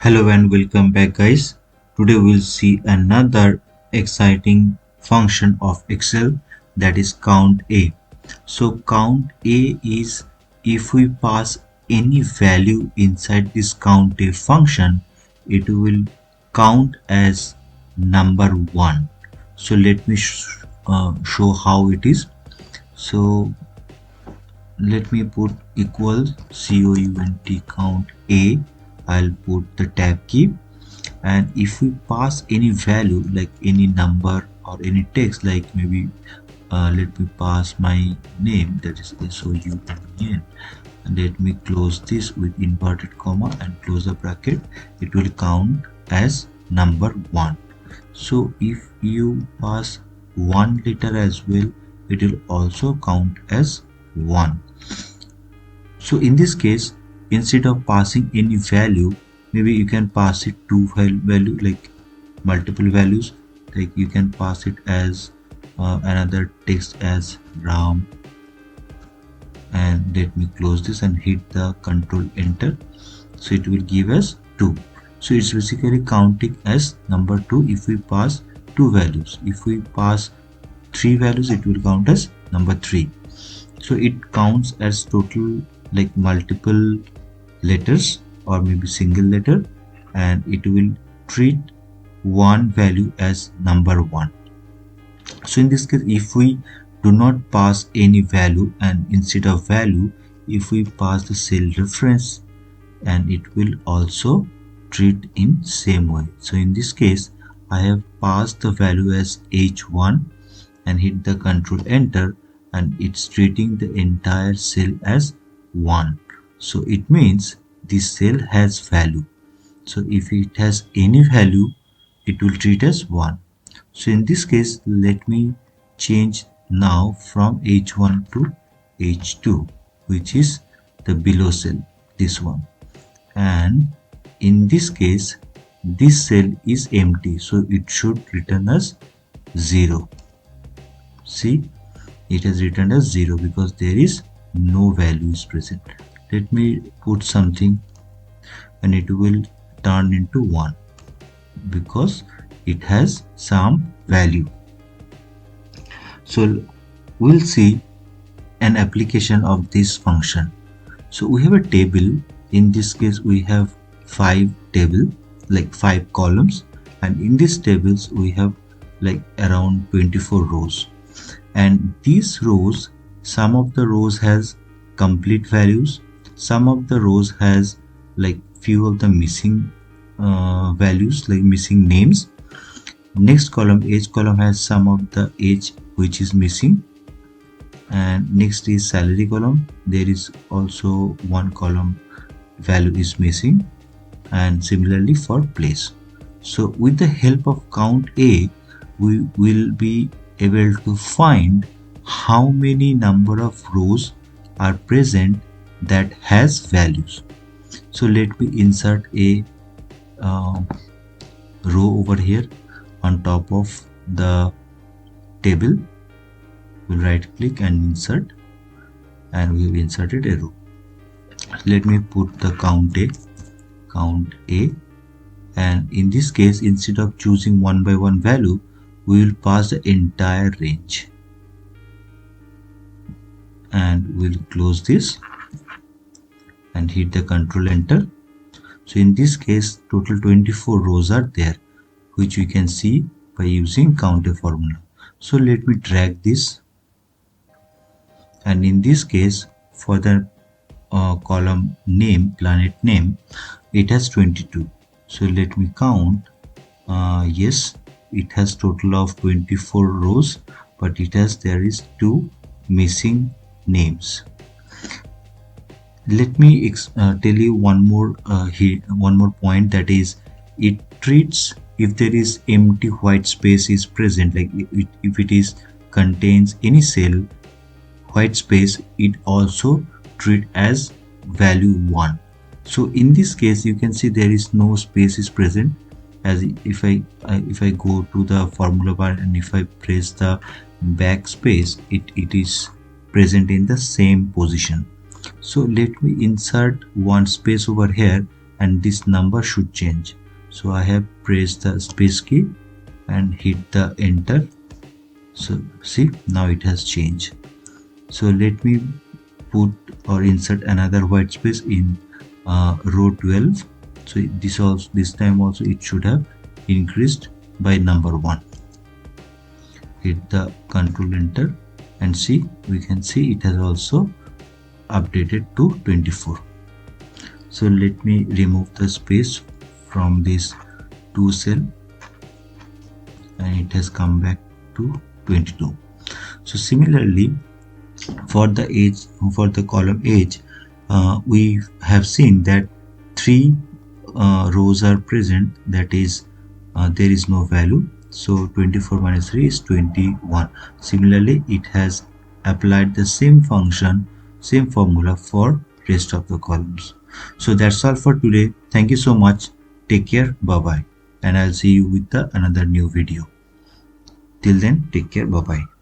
Hello and welcome back guys. Today we'll see another exciting function of Excel, that is count A. So count A is if we pass any value inside this count A function, it will count as number 1. So let me show how it is. So let me put equals count A. I'll put the tab key, and if we pass any value like any number or any text, like maybe let me pass my name, that is SOUN, and let me close this with inverted comma and close the bracket. It will count as number 1. So if you pass 1 letter as well, it will also count as 1. So in this case, instead of passing any value, maybe you can pass it to value, like multiple values, like you can pass it as another text as Ram, and let me close this and hit the control enter. So it will give us 2. So it's basically counting as number 2 if we pass 2 values. If we pass 3 values, it will count as number 3. So it counts as total like multiple letters or maybe single letter, and it will treat one value as number 1. So in this case, if we do not pass any value, and instead of value, if we pass the cell reference, and it will also treat in same way. So in this case, I have passed the value as H1 and hit the control enter, and it's treating the entire cell as 1. So it means this cell has value. So if it has any value, it will treat as 1. So in this case, let me change now from H1 to H2, which is the below cell, this one. And in this case, this cell is empty, so it should return as 0. See, it has returned as 0 because there is no value is present. Let me put something, and it will turn into 1 because it has some value. So we'll see an application of this function. So we have a table. In this case, we have 5 table, like 5 columns, and in these tables we have like around 24 rows. And these rows, some of the rows has complete values, some of the rows has like few of the missing values, like missing names. Next column, age column, has some of the age which is missing, and next is salary column. There is also one column value is missing, and similarly for place. So with the help of count A, we will be able to find how many number of rows are present that has values. So let me insert a row over here on top of the table. We'll right click and insert, and we've inserted a row. Let me put the count A, and in this case, instead of choosing one by one value, we will pass the entire range, and we'll close this and hit the control enter. So in this case, total 24 rows are there, which we can see by using count A formula. So let me drag this, and in this case, for the column name, planet name, it has 22. So let me count. Yes, it has total of 24 rows, but there is 2 missing names. Let me tell you one more point, that is, it treats if there is empty white space is present, like if it is contains any cell white space, it also treat as value 1. So in this case, you can see there is no space is present, as if I go to the formula bar and if I press the backspace, it is present in the same position. So let me insert one space over here, and this number should change. So I have pressed the space key and hit the enter. So see, now it has changed. So let me put or insert another white space in row 12. So this time also it should have increased by number 1. Hit the control enter and see, we can see it has also updated to 24. So let me remove the space from this 2 cell and it has come back to 22. So similarly, for the column age, we have seen that 3 rows are present, that is there is no value. So 24 minus 3 is 21. Similarly, it has applied the same function, same formula for rest of the columns. So that's all for today. Thank you so much. Take care. Bye bye. And I'll see you with another new video. Till then, take care. Bye bye.